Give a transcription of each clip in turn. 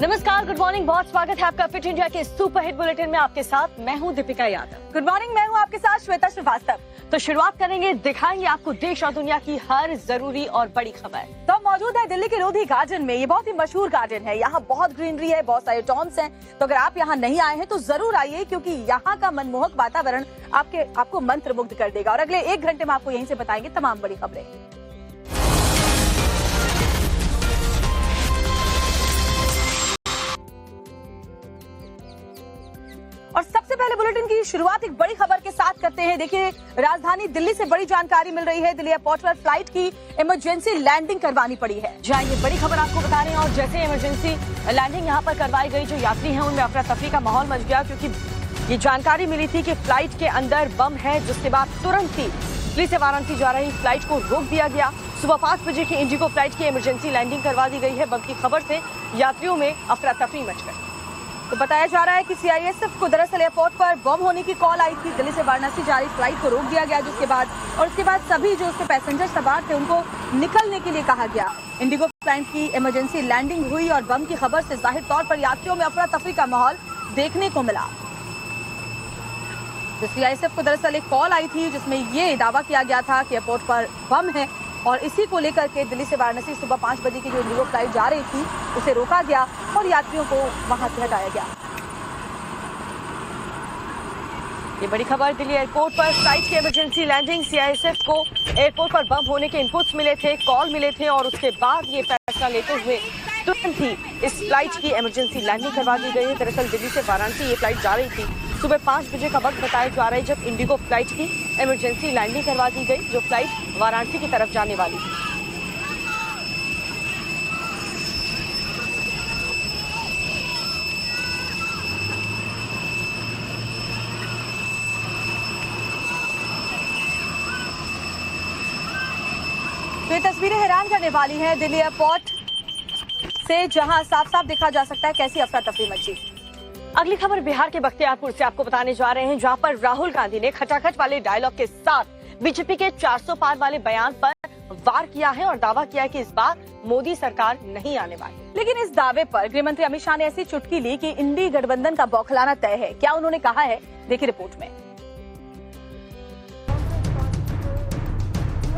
नमस्कार, good morning, बहुत स्वागत है आपका फिट इंडिया के सुपर हिट बुलेटिन में। आपके साथ मैं हूं दीपिका यादव। गुड मॉर्निंग, मैं हूं आपके साथ श्वेता श्रीवास्तव। तो शुरुआत करेंगे, दिखाएंगे आपको देश और दुनिया की हर जरूरी और बड़ी खबर। तो हम मौजूद है दिल्ली के लोधी गार्डन में। ये बहुत ही मशहूर गार्डन है, यहाँ बहुत ग्रीनरी है, बहुत सारे टॉन्स हैं। तो अगर आप यहाँ नहीं आए हैं तो जरूर आइए, क्योंकि यहाँ का मनमोहक वातावरण आपको मंत्रमुग्ध कर देगा। और अगले 1 घंटे में आपको यहीं से बताएंगे तमाम बड़ी खबरें। और सबसे पहले बुलेटिन की शुरुआत एक बड़ी खबर के साथ करते हैं। देखिए, राजधानी दिल्ली से बड़ी जानकारी मिल रही है। दिल्ली एयरपोर्ट पर फ्लाइट की इमरजेंसी लैंडिंग करवानी पड़ी है। जाएंगे, बड़ी खबर आपको बता रहे हैं। और जैसे इमरजेंसी लैंडिंग यहाँ पर करवाई गई, जो यात्री हैं उनमें अफरा तफरी का माहौल मच गया, क्योंकि ये जानकारी मिली थी कि फ्लाइट के अंदर बम है, जिसके बाद तुरंत ही दिल्ली से वाराणसी जा रही फ्लाइट को रोक दिया गया। सुबह 5 बजे की इंडिगो फ्लाइट की इमरजेंसी लैंडिंग करवा दी गई है। बम की खबर से यात्रियों में अफरा तफरी मच गई। तो बताया जा रहा है कि सीआईएसएफ को दरअसल एयरपोर्ट पर बम होने की कॉल आई थी। दिल्ली से वाराणसी जा रही फ्लाइट को रोक दिया गया, उसके बाद सभी जो उसके पैसेंजर सवार थे उनको निकलने के लिए कहा गया। इंडिगो फ्लाइट की इमरजेंसी लैंडिंग हुई और बम की खबर से जाहिर तौर पर यात्रियों में अफरा तफरी का माहौल देखने को मिला। सीआईएसएफ को दरअसल एक कॉल आई थी, जिसमें ये दावा किया गया था कि एयरपोर्ट पर बम है, और इसी को लेकर के दिल्ली से वाराणसी सुबह 5 बजे की जो इंडिगो फ्लाइट जा रही थी उसे रोका गया और यात्रियों को वहां से हटाया गया। ये बड़ी खबर, दिल्ली एयरपोर्ट पर फ्लाइट की इमरजेंसी लैंडिंग। सीआईएसएफ को एयरपोर्ट पर बम होने के इनपुट्स मिले थे, कॉल मिले थे, और उसके बाद ये फैसला लेते हुए तुरंत ही इस फ्लाइट की इमरजेंसी लैंडिंग करवा दी गई है। दरअसल दिल्ली से वाराणसी ये फ्लाइट जा रही थी। सुबह 5 बजे का वक्त बताया जा रहा है जब इंडिगो फ्लाइट की इमरजेंसी लैंडिंग करवा दी गई, जो फ्लाइट वाराणसी की तरफ जाने वाली थी। तो ये तस्वीरें हैरान करने वाली हैं। दिल्ली एयरपोर्ट से जहां साफ साफ देखा जा सकता है कैसी अफरा तफरी मची। अगली खबर बिहार के बख्तियारपुर से आपको बताने जा रहे हैं, जहां पर राहुल गांधी ने खचाखच वाले डायलॉग के साथ बीजेपी के 400 पार वाले बयान पर वार किया है और दावा किया है कि इस बार मोदी सरकार नहीं आने वाली। लेकिन इस दावे पर गृह मंत्री अमित शाह ने ऐसी चुटकी ली कि इंडी गठबंधन का बौखलाना तय है। क्या उन्होंने कहा है, देखिए रिपोर्ट में।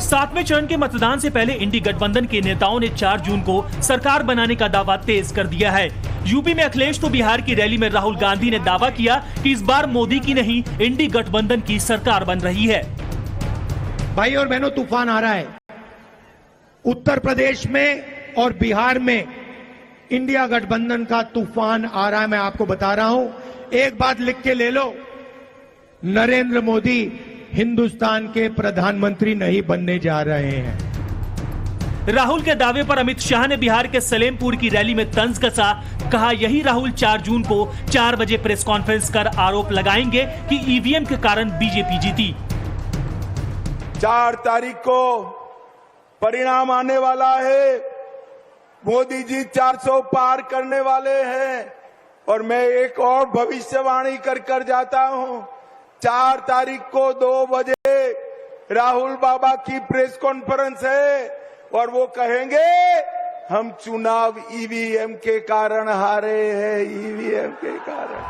7वें चरण के मतदान से पहले इंडी गठबंधन के नेताओं ने 4 जून को सरकार बनाने का दावा तेज कर दिया है। यूपी में अखिलेश तो बिहार की रैली में राहुल गांधी ने दावा किया कि इस बार मोदी की नहीं, इंडी गठबंधन की सरकार बन रही है। भाई और बहनों, तूफान आ रहा है। उत्तर प्रदेश में और बिहार में इंडिया गठबंधन का तूफान आ रहा है। मैं आपको बता रहा हूं, एक बात लिख के ले लो, नरेंद्र मोदी हिंदुस्तान के प्रधानमंत्री नहीं बनने जा रहे हैं। राहुल के दावे पर अमित शाह ने बिहार के सलेमपुर की रैली में तंज कसा। कहा, यही राहुल 4 जून को 4 बजे प्रेस कॉन्फ्रेंस कर आरोप लगाएंगे कि ईवीएम के कारण बीजेपी जीती। 4 तारीख को परिणाम आने वाला है। मोदी जी 400 पार करने वाले हैं। और मैं एक और भविष्यवाणी कर जाता हूं, 4 तारीख को 2 बजे राहुल बाबा की प्रेस कॉन्फ्रेंस है और वो कहेंगे हम चुनाव ईवीएम के कारण हारे हैं, ईवीएम के कारण।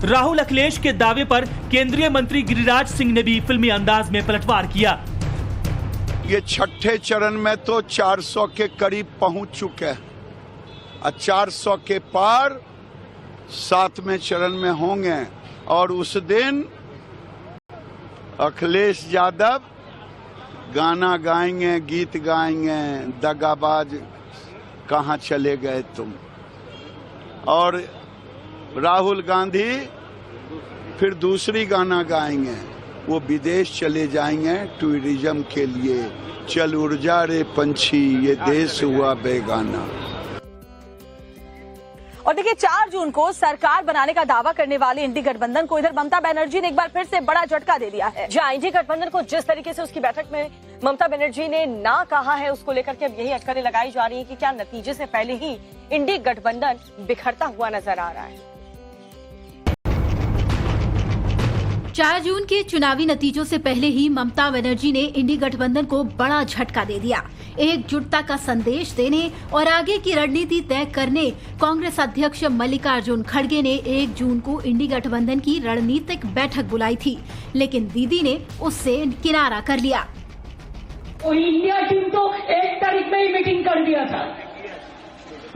राहुल अखिलेश के दावे पर केंद्रीय मंत्री गिरिराज सिंह ने भी फिल्मी अंदाज में पलटवार किया। ये 6ठे चरण में तो 400 के करीब पहुंच चुके हैं और 400 के पार 7वें चरण में होंगे। और उस दिन अखिलेश यादव गाना गाएंगे, गीत गाएंगे, दगाबाज कहां चले गए तुम। और राहुल गांधी फिर दूसरी गाना गाएंगे, वो विदेश चले जाएंगे टूरिज्म के लिए। चल उड़ जा रे पंछी, ये देश हुआ बेगाना। और देखिए, 4 जून को सरकार बनाने का दावा करने वाले इंडी गठबंधन को इधर ममता बनर्जी ने एक बार फिर से बड़ा झटका दे दिया है। जहां इंडी गठबंधन को जिस तरीके से उसकी बैठक में ममता बनर्जी ने ना कहा है, उसको लेकर के अब यही अटकलें लगाई जा रही है कि क्या नतीजे से पहले ही इंडी गठबंधन बिखरता हुआ नजर आ रहा है। 4 जून के चुनावी नतीजों से पहले ही ममता बनर्जी ने इंडी गठबंधन को बड़ा झटका दे दिया। एकजुटता का संदेश देने और आगे की रणनीति तय करने कांग्रेस अध्यक्ष मल्लिकार्जुन खड़गे ने 1 जून को इंडी गठबंधन की रणनीतिक बैठक बुलाई थी, लेकिन दीदी ने उससे किनारा कर लिया। तो इंडिया टीम तो 1 तारीख में ही मीटिंग कर दिया था।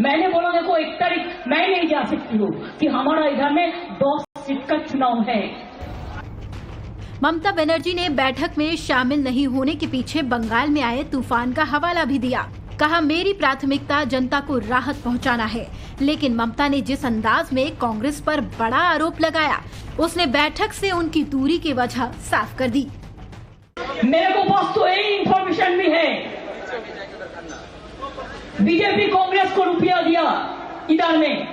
मैंने बोला देखो 1 तारीख मैं नहीं जा सकती हूँ कि हमारा इधर में 10 सीट का चुनाव है। ममता बनर्जी ने बैठक में शामिल नहीं होने के पीछे बंगाल में आए तूफान का हवाला भी दिया। कहा, मेरी प्राथमिकता जनता को राहत पहुंचाना है। लेकिन ममता ने जिस अंदाज में कांग्रेस पर बड़ा आरोप लगाया, उसने बैठक से उनकी दूरी की वजह साफ कर दी। मेरे को पास तो यही इंफॉर्मेशन भी है, बीजेपी कांग्रेस को रुपया दिया इधर में,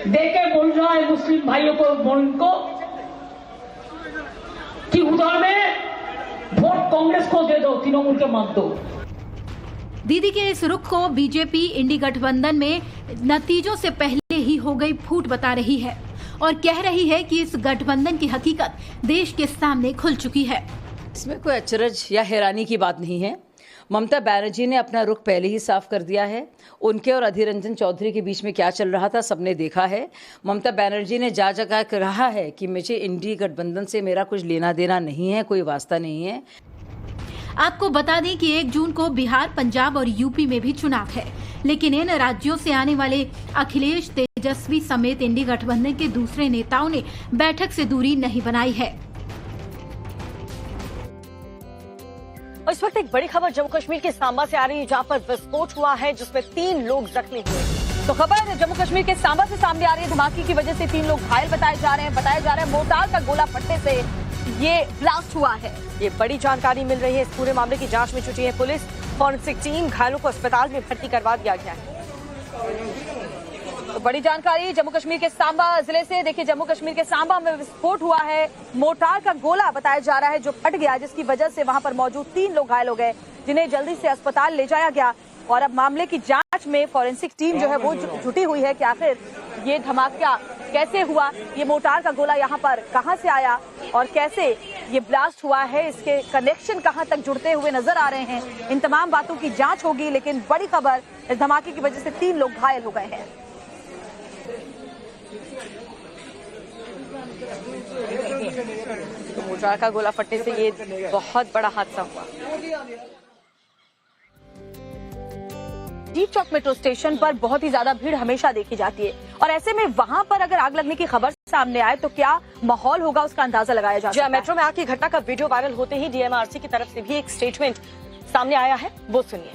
देके बोल रहा है मुस्लिम भाइयों को उनको कि उधर में वोट कांग्रेस को दे दो, तृणमूल के मत दो। दीदी के इस रुख को बीजेपी इंडी गठबंधन में नतीजों से पहले ही हो गई फूट बता रही है और कह रही है कि इस गठबंधन की हकीकत देश के सामने खुल चुकी है। इसमें कोई अचरज या हैरानी की बात नहीं है। ममता बनर्जी ने अपना रुख पहले ही साफ कर दिया है। उनके और अधीर रंजन चौधरी के बीच में क्या चल रहा था सबने देखा है। ममता बनर्जी ने जा जगह कहा है कि मुझे इंडी गठबंधन से मेरा कुछ लेना देना नहीं है, कोई वास्ता नहीं है। आपको बता दें कि 1 जून को बिहार, पंजाब और यूपी में भी चुनाव है, लेकिन इन राज्यों से आने वाले अखिलेश, तेजस्वी समेत इंडी गठबंधन के दूसरे नेताओं ने बैठक से दूरी नहीं बनाई है। और इस वक्त एक बड़ी खबर जम्मू कश्मीर के सांबा से आ रही है, जहां पर विस्फोट हुआ है जिसमें 3 लोग जख्मी हुए। तो खबर जम्मू कश्मीर के सांबा से सामने आ रही है। धमाके की वजह से 3 लोग घायल बताए जा रहे हैं। मोर्टार का गोला फटने से ये ब्लास्ट हुआ है। ये बड़ी जानकारी मिल रही है। इस पूरे मामले की जांच में जुटी है पुलिस। फॉरेंसिक टीम, घायलों को अस्पताल में भर्ती करवा दिया गया है। तो बड़ी जानकारी जम्मू कश्मीर के सांबा जिले से। देखिए, जम्मू कश्मीर के सांबा में विस्फोट हुआ है। मोर्टार का गोला बताया जा रहा है जो फट गया, जिसकी वजह से वहां पर मौजूद 3 लोग घायल हो गए, जिन्हें जल्दी से अस्पताल ले जाया गया। और अब मामले की जांच में फॉरेंसिक टीम जो है वो जुटी हुई है कि आखिर ये धमाका कैसे हुआ, ये मोर्टार का गोला यहाँ पर कहां से आया और कैसे ये ब्लास्ट हुआ है, इसके कनेक्शन कहां तक जुड़ते हुए नजर आ रहे हैं। इन तमाम बातों की जांच होगी। लेकिन बड़ी खबर, इस धमाके की वजह से 3 लोग घायल हो गए हैं। तो मोर्टार का गोला फटने से ये बहुत बड़ा हादसा हुआ। जीप चौक मेट्रो स्टेशन पर बहुत ही ज्यादा भीड़ हमेशा देखी जाती है और ऐसे में वहां पर अगर आग लगने की खबर सामने आए तो क्या माहौल होगा, उसका अंदाजा लगाया जा सकता है। मेट्रो में आग की घटना का वीडियो वायरल होते ही डीएमआरसी की तरफ से भी एक स्टेटमेंट सामने आया है, वो सुनिए।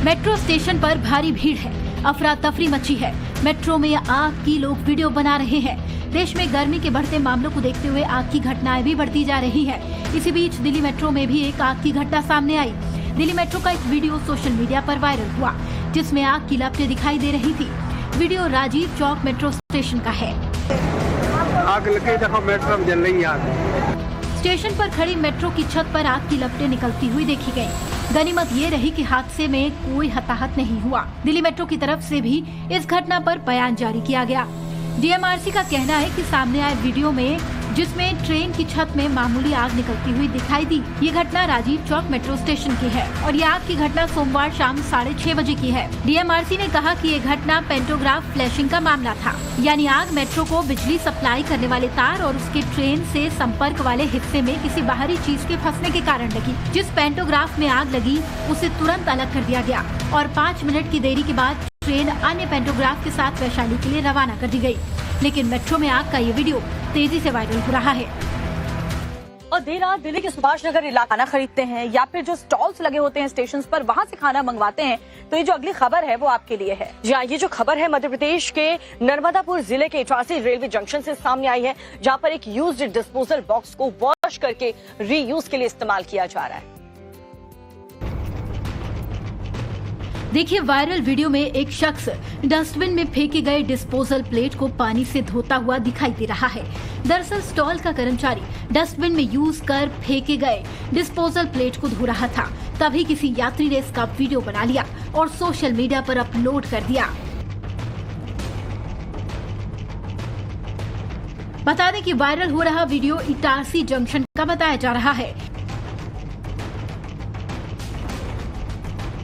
मेट्रो स्टेशन पर भारी भीड़ है, अफरा तफरी मची है। मेट्रो में आग की लोग वीडियो बना रहे हैं। देश में गर्मी के बढ़ते मामलों को देखते हुए आग की घटनाएं भी बढ़ती जा रही है। इसी बीच दिल्ली मेट्रो में भी एक आग की घटना सामने आई। दिल्ली मेट्रो का एक वीडियो सोशल मीडिया पर वायरल हुआ, जिसमें आग की लपटें दिखाई दे रही थी। Video Rajiv Chowk metro station का है। आग लगी, देखो मेट्रो में जल रही है आग। स्टेशन पर खड़ी मेट्रो की छत पर आग की लपटें निकलती हुई देखी गयी। गनीमत ये रही कि हादसे में कोई हताहत नहीं हुआ। दिल्ली मेट्रो की तरफ से भी इस घटना पर बयान जारी किया गया। डीएमआरसी का कहना है कि सामने आए वीडियो में, जिसमें ट्रेन की छत में मामूली आग निकलती हुई दिखाई दी, ये घटना राजीव चौक मेट्रो स्टेशन की है और ये आग की घटना सोमवार शाम 6:30 बजे की है। डीएमआरसी ने कहा कि ये घटना पेंटोग्राफ फ्लैशिंग का मामला था, यानी आग मेट्रो को बिजली सप्लाई करने वाले तार और उसके ट्रेन से संपर्क वाले हिस्से में किसी बाहरी चीज के फंसने के कारण लगी। जिस पेंटोग्राफ में आग लगी उसे तुरंत अलग कर दिया गया और 5 मिनट की देरी के बाद ट्रेन अन्य पेंटोग्राफ के साथ वैशाली के लिए रवाना कर दी गई। लेकिन मेट्रो में आग का ये वीडियो तेजी से वायरल हो रहा है। और देर रात दिल्ली के सुभाष नगर इलाका खाना खरीदते हैं या फिर जो स्टॉल्स लगे होते हैं स्टेशन पर, वहां से खाना मंगवाते हैं, तो ये जो अगली खबर है वो आपके लिए है। जी हाँ, ये जो खबर है मध्य प्रदेश के नर्मदापुर जिले के इटारसी रेलवे जंक्शन से सामने आई है, जहां पर एक यूज्ड डिस्पोजल बॉक्स को वॉश करके रीयूज के लिए इस्तेमाल किया जा रहा है। देखिए, वायरल वीडियो में एक शख्स डस्टबिन में फेंके गए डिस्पोजल प्लेट को पानी से धोता हुआ दिखाई दे रहा है। दरअसल स्टॉल का कर्मचारी डस्टबिन में यूज कर फेंके गए डिस्पोजल प्लेट को धो रहा था। तभी किसी यात्री ने इसका वीडियो बना लिया और सोशल मीडिया पर अपलोड कर दिया। बता दें कि वायरल हो रहा वीडियो इटारसी जंक्शन का बताया जा रहा है।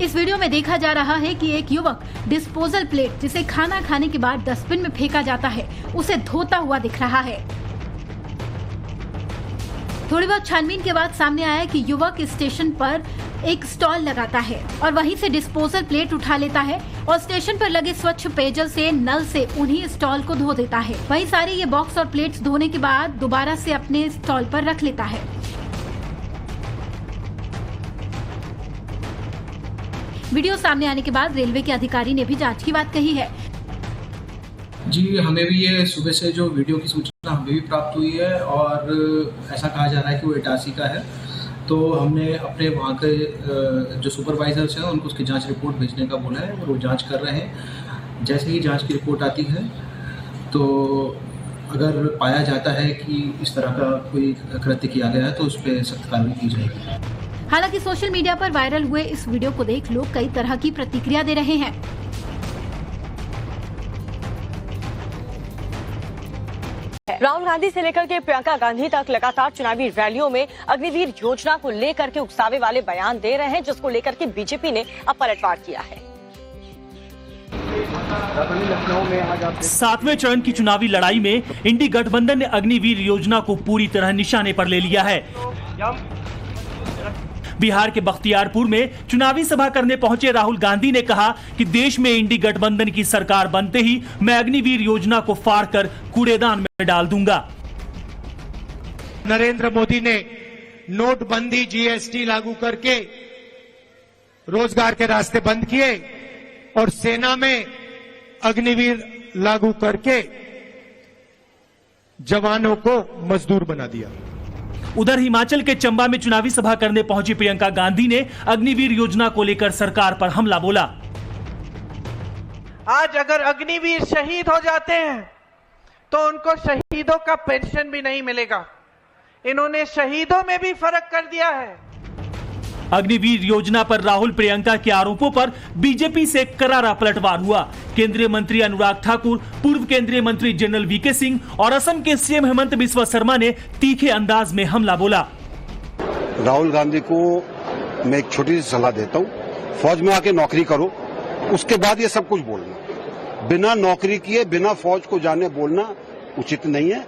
इस वीडियो में देखा जा रहा है कि एक युवक डिस्पोजल प्लेट, जिसे खाना खाने के बाद डस्टबिन में फेंका जाता है, उसे धोता हुआ दिख रहा है। थोड़ी बहुत छानबीन के बाद सामने आया कि युवक स्टेशन पर एक स्टॉल लगाता है और वहीं से डिस्पोजल प्लेट उठा लेता है और स्टेशन पर लगे स्वच्छ पेयजल से नल से उन्हीं स्टॉल को धो देता है। वहीं सारे ये बॉक्स और प्लेट्स धोने के बाद दोबारा से अपने स्टॉल पर रख लेता है। वीडियो सामने आने के बाद रेलवे के अधिकारी ने भी जांच की बात कही है। जी, हमें भी ये सुबह से जो वीडियो की सूचना हमें भी प्राप्त हुई है और ऐसा कहा जा रहा है कि वो इटारसी का है। तो हमने अपने वहाँ के जो सुपरवाइजर्स हैं उनको उसकी जांच रिपोर्ट भेजने का बोला है और वो जांच कर रहे हैं। जैसे ही जांच की रिपोर्ट आती है तो अगर पाया जाता है कि इस तरह का कोई कृत्य किया गया है तो उस पर सख्त कार्रवाई की जाएगी। हालांकि सोशल मीडिया पर वायरल हुए इस वीडियो को देख लोग कई तरह की प्रतिक्रिया दे रहे हैं। राहुल गांधी से लेकर के प्रियंका गांधी तक लगातार चुनावी रैलियों में अग्निवीर योजना को लेकर के उकसावे वाले बयान दे रहे हैं, जिसको लेकर के बीजेपी ने अब पलटवार किया है। 7वें चरण की चुनावी लड़ाई में इंडी गठबंधन ने अग्निवीर योजना को पूरी तरह निशाने पर ले लिया है। बिहार के बख्तियारपुर में चुनावी सभा करने पहुंचे राहुल गांधी ने कहा कि देश में इंडी गठबंधन की सरकार बनते ही मैं अग्निवीर योजना को फाड़ कर कूड़ेदान में डाल दूंगा। नरेंद्र मोदी ने नोटबंदी, जीएसटी लागू करके रोजगार के रास्ते बंद किए और सेना में अग्निवीर लागू करके जवानों को मजदूर बना दिया। उधर हिमाचल के चंबा में चुनावी सभा करने पहुंची प्रियंका गांधी ने अग्निवीर योजना को लेकर सरकार पर हमला बोला। आज अगर अग्निवीर शहीद हो जाते हैं तो उनको शहीदों का पेंशन भी नहीं मिलेगा। इन्होंने शहीदों में भी फर्क कर दिया है। अग्निवीर योजना पर राहुल प्रियंका के आरोपों पर बीजेपी से करारा पलटवार हुआ। केंद्रीय मंत्री अनुराग ठाकुर, पूर्व केंद्रीय मंत्री जनरल वीके सिंह और असम के सीएम हेमंत बिस्वा शर्मा ने तीखे अंदाज में हमला बोला। राहुल गांधी को मैं एक छोटी सी सलाह देता हूँ, फौज में आके नौकरी करो, उसके बाद ये सब कुछ बोलना। बिना नौकरी किए बिना फौज को जाने बोलना उचित नहीं है।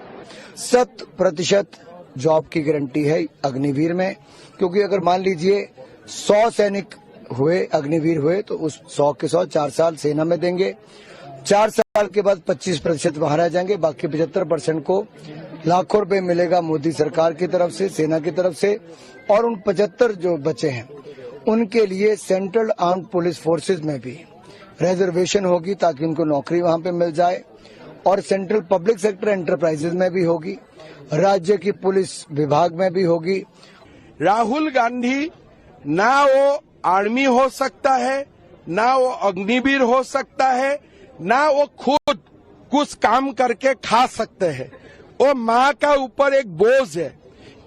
100% जॉब की गारंटी है अग्निवीर में, क्योंकि अगर मान लीजिए 100 सैनिक हुए, अग्निवीर हुए, तो उस 100 के 100 4 साल सेना में देंगे। 4 साल के बाद 25% वहां रह जाएंगे, बाकी 75% को लाखों रुपए मिलेगा मोदी सरकार की तरफ से, सेना की तरफ से। और उन 75 जो बचे हैं उनके लिए सेंट्रल आर्म्ड पुलिस फोर्सेज में भी रिजर्वेशन होगी ताकि उनको नौकरी वहां पे मिल जाए, और सेंट्रल पब्लिक सेक्टर एंटरप्राइजेज में भी होगी, राज्य की पुलिस विभाग में भी होगी। राहुल गांधी ना वो आर्मी हो सकता है, ना वो अग्निवीर हो सकता है, ना वो खुद कुछ काम करके खा सकते हैं। वो माँ का ऊपर एक बोझ है।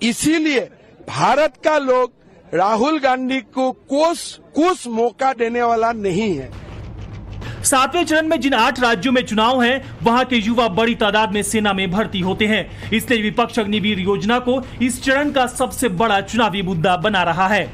इसीलिए भारत का लोग राहुल गांधी को कुछ मौका देने वाला नहीं है। 7वें चरण में जिन 8 राज्यों में चुनाव हैं, वहां के युवा बड़ी तादाद में सेना में भर्ती होते हैं। इसलिए विपक्ष अग्निवीर योजना को इस चरण का सबसे बड़ा चुनावी मुद्दा बना रहा है।